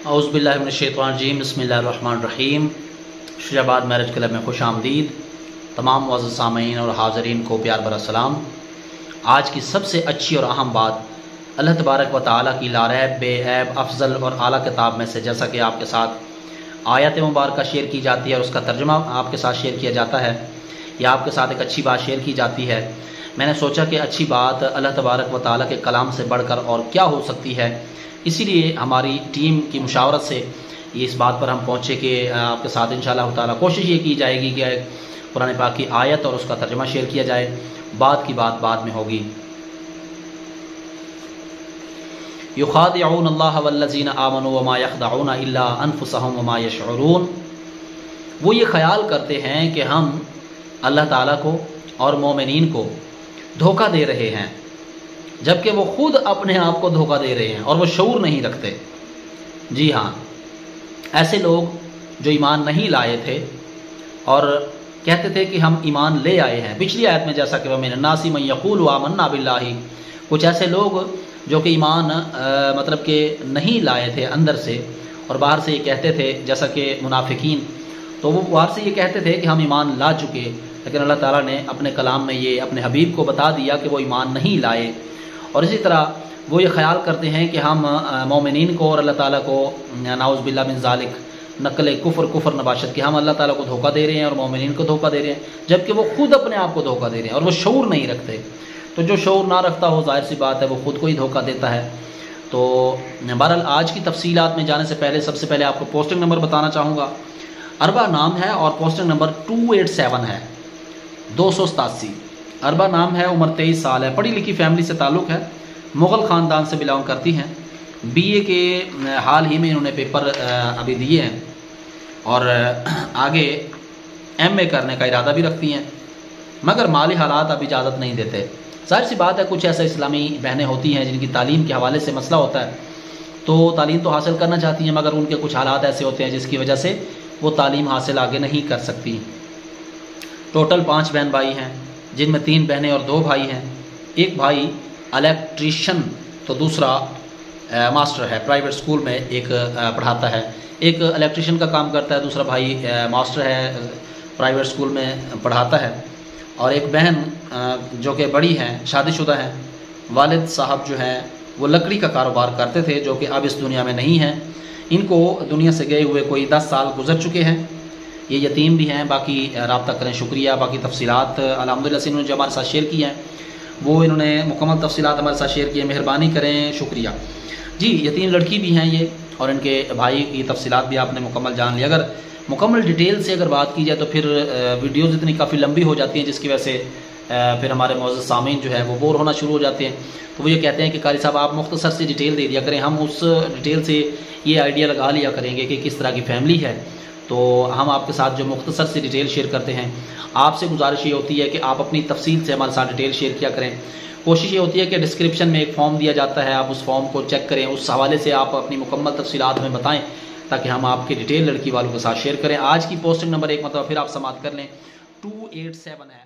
اعوذ باللہ من الشیطان الرجیم، بسم اللہ الرحمن الرحیم۔ شجاعت میرج کلب میں خوش آمدید۔ تمام معزز سامعین اور حاضرین کو پیار بھرا سلام۔ آج کی سب سے اچھی اور اہم بات اللہ تبارک و تعالیٰ کی لاریب بے عیب افضل اور اعلیٰ کتاب میں سے، جیسا کہ آپ کے ساتھ آیت مبارکہ شیئر کی جاتی ہے اور اس کا ترجمہ آپ کے ساتھ شیئر کیا جاتا ہے، یا آپ کے ساتھ ایک اچھی بات شیئر کی جاتی ہے، میں نے سوچا کہ اچھی بات اللہ تبارک و تعالیٰ کے کلام سے بڑھ کر اور کیا ہو سکتی ہے۔ اسی لیے ہماری ٹیم کی مشاورت سے یہ اس بات پر ہم پہنچے کہ آپ کے ساتھ انشاءاللہ تعالیٰ کوشش یہ کی جائے گی کہ قرآن پاک کی آیت اور اس کا ترجمہ شیئر کیا جائے۔ بات کی بات بعد میں ہوگی۔ یخادعون اللہ والذین آمنوا وما یخدعون الا انفسهم وما یشعرون۔ وہ یہ خیال کرتے ہیں کہ ہم اللہ تعالیٰ کو اور مومنین کو دھوکہ دے رہے ہیں، جبکہ وہ خود اپنے آپ کو دھوکہ دے رہے ہیں اور وہ شعور نہیں رکھتے۔ جی ہاں، ایسے لوگ جو ایمان نہیں لائے تھے اور کہتے تھے کہ ہم ایمان لے آئے ہیں، پچھلی آیت میں جیسا کہ وَمِنَ النَّاسِ مَن يَقُولُ آمَنَّا بِاللَّهِ، کچھ ایسے لوگ جو کہ ایمان مطلب کہ نہیں لائے تھے اندر سے اور باہر سے یہ کہتے تھے، جیسا کہ منافقین، تو وہ باہر سے یہ کہتے تھے کہ ہم ایمان لا چکے، لیکن اللہ تعالیٰ نے اپنے کلام میں یہ اپنے حبیب کو بتا دیا کہ وہ ایمان نہیں لائے۔ اور اسی طرح وہ یہ خیال کرتے ہیں کہ ہم مومنین کو اور اللہ تعالیٰ کو نعوذ باللہ من ذالک نقل کفر نباشت کہ ہم اللہ تعالیٰ کو دھوکہ دے رہے ہیں اور مومنین کو دھوکہ دے رہے ہیں، جبکہ وہ خود اپنے آپ کو دھوکہ دے رہے ہیں اور وہ شعور نہیں رکھتے۔ تو جو شعور نہ رکھتا ہو ظاہر سی بات ہے وہ خود کو ہی دھوکہ دیتا ہے۔ تو بہرحال آج کی تفصیلات میں جانے سے پہلے سب سے پہلے آپ کو پوسٹنگ نمبر بتانا چاہوں گا۔ اربا نام ہے اور پوسٹنگ نمبر 287 ہے، 287۔ اربا نام ہے، عمر 23 سال ہے، پڑھی لکھی فیملی سے تعلق ہے، مغل خاندان سے بلانگ کرتی ہیں، بی اے کے حال ہی میں انہوں نے پیپر ابھی دیے ہیں اور آگے ایم اے کرنے کا ارادہ بھی رکھتی ہیں، مگر مالی حالات اب اجازت نہیں دیتے۔ ظاہر سی بات ہے کچھ ایسے اسلامی بہنیں ہوتی ہیں جن کی تعلیم کے حوالے سے مسئلہ ہوتا ہے، تو تعلیم تو حاصل کرنا چاہتی ہیں مگر ان کے کچھ حالات ایسے ہوتے ہیں جس کی وجہ سے وہ تعلیم حاصل آگے نہیں کر سکتی۔ ٹوٹل 5 بہن بھائی ہیں، جن میں 3 بہنیں اور 2 بھائی ہیں۔ ایک بھائی الیکٹریشین تو دوسرا ماسٹر ہے، پرائیویٹ اسکول میں ایک پڑھاتا ہے، ایک الیکٹریشین کا کام کرتا ہے، دوسرا بھائی ماسٹر ہے، پرائیویٹ اسکول میں پڑھاتا ہے۔ اور ایک بہن جو کہ بڑی ہیں، شادی شدہ ہیں، والد صاحب جو ہیں وہ لکڑی کا کاروبار کرتے تھے جو کہ اب اس دنیا میں نہیں ہیں، ان کو دنیا سے گئے ہوئے کوئی 10 سال گزر چکے ہیں، یہ یتیم بھی ہیں۔ باقی رابطہ کریں، شکریہ۔ باقی تفصیلات الحمدللہ سے انہوں نے جو ہمارے ساتھ شیئر کی ہیں وہ انہوں نے مکمل تفصیلات ہمارے ساتھ شیئر کی ہیں، مہربانی کریں، شکریہ جی۔ یتیم لڑکی بھی ہیں یہ، اور ان کے بھائی کی تفصیلات بھی آپ نے مکمل جان لی۔ اگر مکمل ڈیٹیل سے اگر بات کی جائے تو پھر ویڈیوز اتنی کافی لمبی ہو جاتی ہیں جس کی وجہ سے پھر ہمارے معزز سامعین جو ہے وہ بور ہونا شروع ہو جاتے ہیں، تو وہ یہ کہتے ہیں کہ قاری صاحب آپ مختصر سے ڈیٹیل دے دیا کریں، ہم اس ڈیٹیل سے یہ آئیڈیا لگا لیا کریں گے کہ کس طرح کی فیملی ہے۔ تو ہم آپ کے ساتھ جو مختصر سے ڈیٹیل شیئر کرتے ہیں، آپ سے گزارش یہ ہوتی ہے کہ آپ اپنی تفصیل سے ہمارے ساتھ ڈیٹیل شیئر کیا کریں۔ کوشش یہ ہوتی ہے کہ ڈسکرپشن میں ایک فارم دیا جاتا ہے، آپ اس فارم کو چیک کریں، اس حوالے سے آپ اپنی مکمل تفصیلات ہمیں بتائیں تاکہ ہم آپ کی ڈیٹیل لڑکی والوں کے ساتھ شیئر کریں۔ آج کی پوسٹنگ نمبر 1 مرتبہ پھر آپ سماعت کر لیں، 287 ہے۔